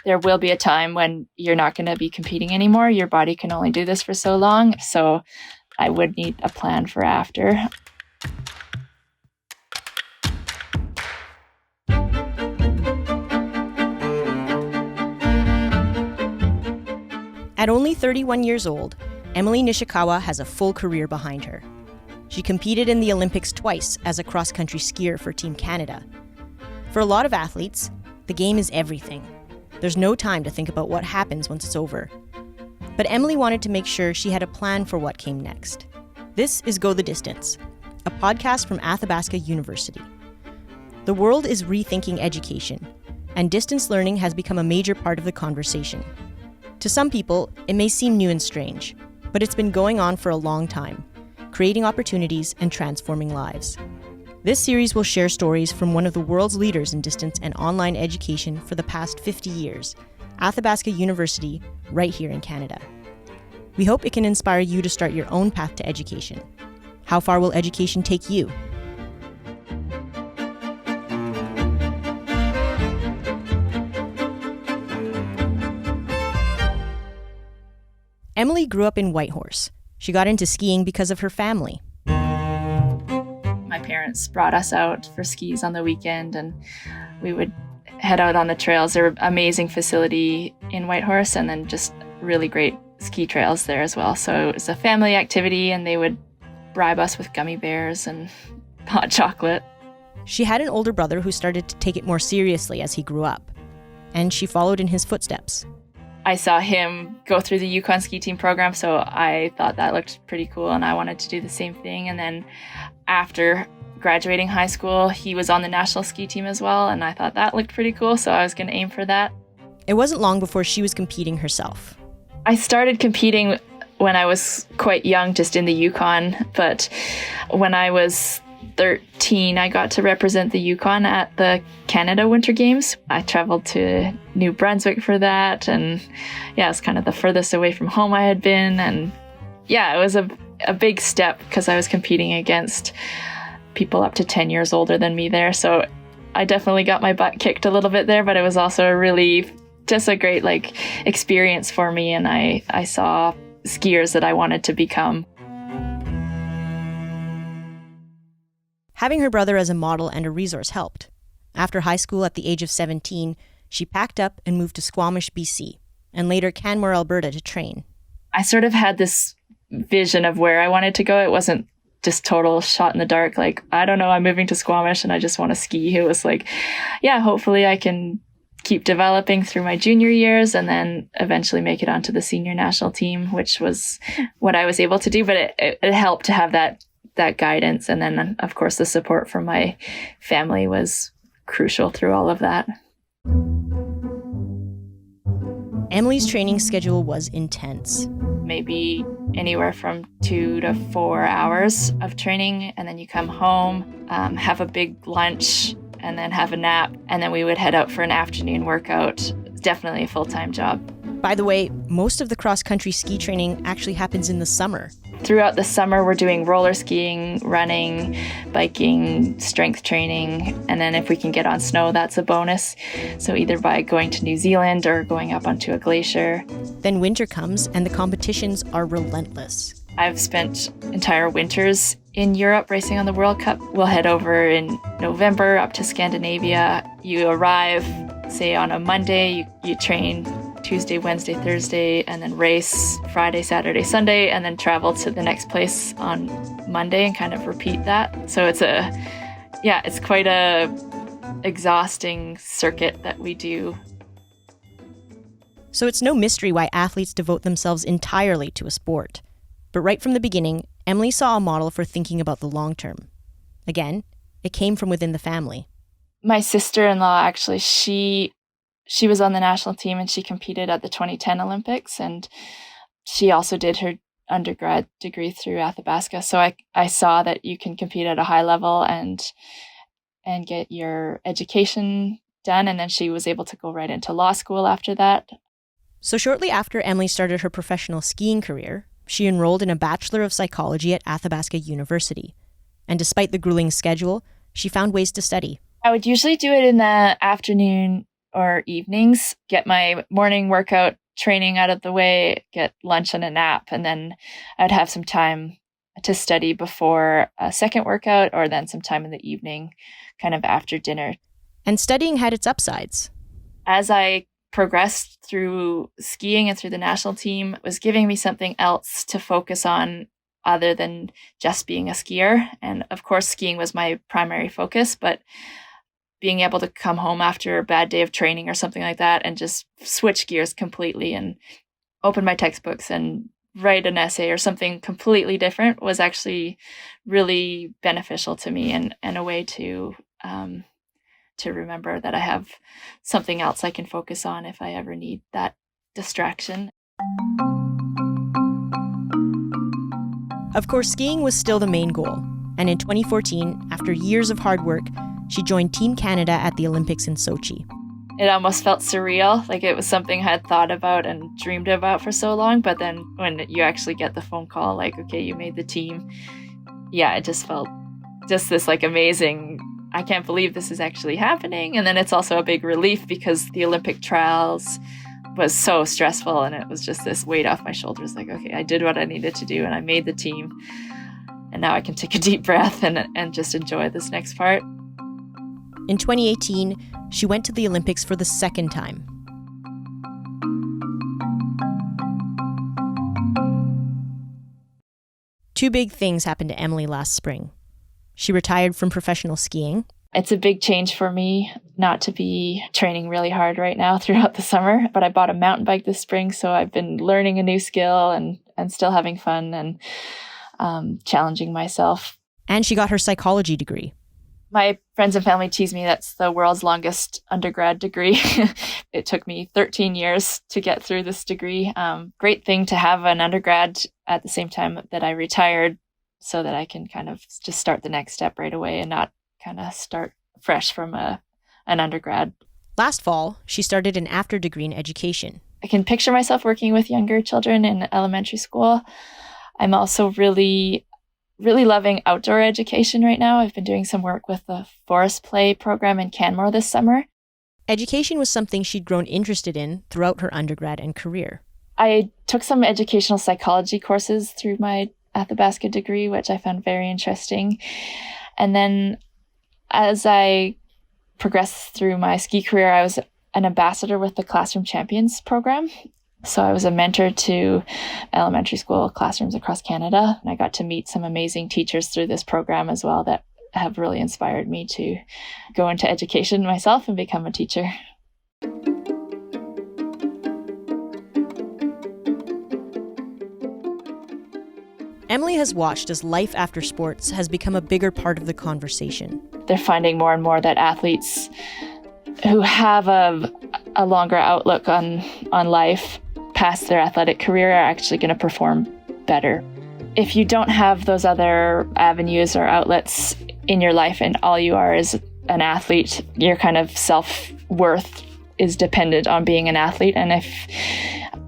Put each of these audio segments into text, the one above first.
there will be a time when you're not going to be competing anymore. Your body can only do this for so long. So I would need a plan for after. At only 31 years old, Emily Nishikawa has a full career behind her. She competed in the Olympics twice as a cross-country skier for Team Canada. For a lot of athletes, the game is everything. There's no time to think about what happens once it's over. But Emily wanted to make sure she had a plan for what came next. This is Go the Distance, a podcast from Athabasca University. The world is rethinking education, and distance learning has become a major part of the conversation. To some people, it may seem new and strange, but it's been going on for a long time, creating opportunities and transforming lives. This series will share stories from one of the world's leaders in distance and online education for the past 50 years, Athabasca University, right here in Canada. We hope it can inspire you to start your own path to education. How far will education take you? Emily grew up in Whitehorse. She got into skiing because of her family. My parents brought us out for skis on the weekend, and we would head out on the trails. There were amazing facility in Whitehorse, and then just really great ski trails there as well. So it was a family activity, and they would bribe us with gummy bears and hot chocolate. She had an older brother who started to take it more seriously as he grew up, and she followed in his footsteps. I saw him go through the Yukon ski team program, so I thought that looked pretty cool, and I wanted to do the same thing. And then after graduating high school, he was on the national ski team as well, and I thought that looked pretty cool, so I was going to aim for that. It wasn't long before she was competing herself. I started competing when I was quite young, just in the Yukon, but when I was 13, I got to represent the Yukon at the Canada Winter Games. I traveled to New Brunswick for that, and yeah, it was kind of the furthest away from home I had been, and yeah, it was a big step because I was competing against people up to 10 years older than me there, so I definitely got my butt kicked a little bit there, but it was also just a great experience for me, and I saw skiers that I wanted to become. Having her brother as a model and a resource helped. After high school at the age of 17, she packed up and moved to Squamish, BC, and later Canmore, Alberta to train. I sort of had this vision of where I wanted to go. It wasn't just total shot in the dark, I don't know, I'm moving to Squamish and I just want to ski. It was hopefully I can keep developing through my junior years and then eventually make it onto the senior national team, which was what I was able to do. But it helped to have that guidance. And then, of course, the support from my family was crucial through all of that. Emily's training schedule was intense. Maybe anywhere from 2 to 4 hours of training. And then you come home, have a big lunch, and then have a nap. And then we would head out for an afternoon workout. Definitely a full-time job. By the way, most of the cross-country ski training actually happens in the summer. Throughout the summer, we're doing roller skiing, running, biking, strength training, and then if we can get on snow, that's a bonus. So either by going to New Zealand or going up onto a glacier. Then winter comes and the competitions are relentless. I've spent entire winters in Europe racing on the World Cup. We'll head over in November up to Scandinavia. You arrive, say on a Monday, you train Tuesday, Wednesday, Thursday, and then race Friday, Saturday, Sunday, and then travel to the next place on Monday and kind of repeat that. So it's quite a exhausting circuit that we do. So it's no mystery why athletes devote themselves entirely to a sport. But right from the beginning, Emily saw a model for thinking about the long term. Again, it came from within the family. My sister-in-law, actually, she was on the national team and she competed at the 2010 Olympics, and she also did her undergrad degree through Athabasca. So I saw that you can compete at a high level and get your education done. And then she was able to go right into law school after that. So shortly after Emily started her professional skiing career, she enrolled in a Bachelor of Psychology at Athabasca University. And despite the grueling schedule, she found ways to study. I would usually do it in the afternoon or evenings, get my morning workout training out of the way, get lunch and a nap, and then I'd have some time to study before a second workout, or then some time in the evening, kind of after dinner. And studying had its upsides. As I progressed through skiing and through the national team, it was giving me something else to focus on other than just being a skier. And of course, skiing was my primary focus, but being able to come home after a bad day of training or something like that and just switch gears completely and open my textbooks and write an essay or something completely different was actually really beneficial to me, and a way to remember that I have something else I can focus on if I ever need that distraction. Of course, skiing was still the main goal. And in 2014, after years of hard work, she joined Team Canada at the Olympics in Sochi. It almost felt surreal, like it was something I had thought about and dreamed about for so long. But then when you actually get the phone call, like, okay, you made the team. Yeah, it just felt just this like amazing, I can't believe this is actually happening. And then it's also a big relief because the Olympic trials was so stressful, and it was just this weight off my shoulders. Like, okay, I did what I needed to do and I made the team. And now I can take a deep breath and just enjoy this next part. In 2018, she went to the Olympics for the second time. Two big things happened to Emily last spring. She retired from professional skiing. It's a big change for me not to be training really hard right now throughout the summer, but I bought a mountain bike this spring, so I've been learning a new skill and still having fun and challenging myself. And she got her psychology degree. My friends and family tease me that's the world's longest undergrad degree. It took me 13 years to get through this degree. Great thing to have an undergrad at the same time that I retired, so that I can kind of just start the next step right away and not kind of start fresh from an undergrad. Last fall, she started an after degree in education. I can picture myself working with younger children in elementary school. I'm also really loving outdoor education right now. I've been doing some work with the Forest Play program in Canmore this summer. Education was something she'd grown interested in throughout her undergrad and career. I took some educational psychology courses through my Athabasca degree, which I found very interesting. And then as I progressed through my ski career, I was an ambassador with the Classroom Champions program. So I was a mentor to elementary school classrooms across Canada, and I got to meet some amazing teachers through this program as well that have really inspired me to go into education myself and become a teacher. Emily has watched as life after sports has become a bigger part of the conversation. They're finding more and more that athletes who have a longer outlook on life past their athletic career are actually going to perform better. If you don't have those other avenues or outlets in your life and all you are is an athlete, your kind of self-worth is dependent on being an athlete. And if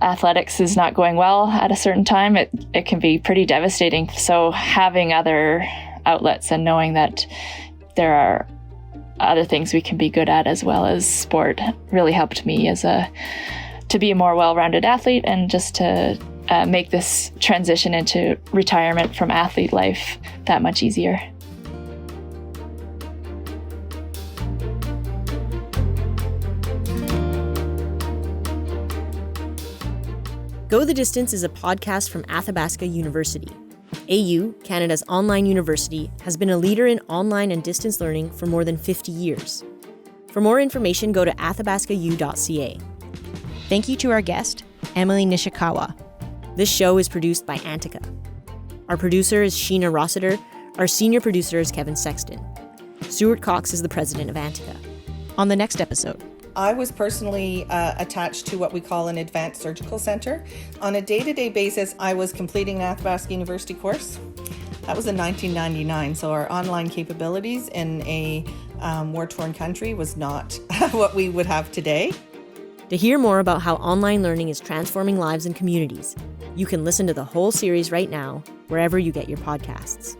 athletics is not going well at a certain time, it can be pretty devastating. So having other outlets and knowing that there are other things we can be good at as well as sport really helped me to be a more well-rounded athlete and just to make this transition into retirement from athlete life that much easier. Go the Distance is a podcast from Athabasca University. AU, Canada's online university, has been a leader in online and distance learning for more than 50 years. For more information, go to athabascau.ca. Thank you to our guest, Emily Nishikawa. This show is produced by Antica. Our producer is Sheena Rossiter. Our senior producer is Kevin Sexton. Stuart Cox is the president of Antica. On the next episode. I was personally attached to what we call an advanced surgical center. On a day-to-day basis, I was completing an Athabasca University course. That was in 1999, so our online capabilities in a war-torn country was not what we would have today. To hear more about how online learning is transforming lives and communities, you can listen to the whole series right now, wherever you get your podcasts.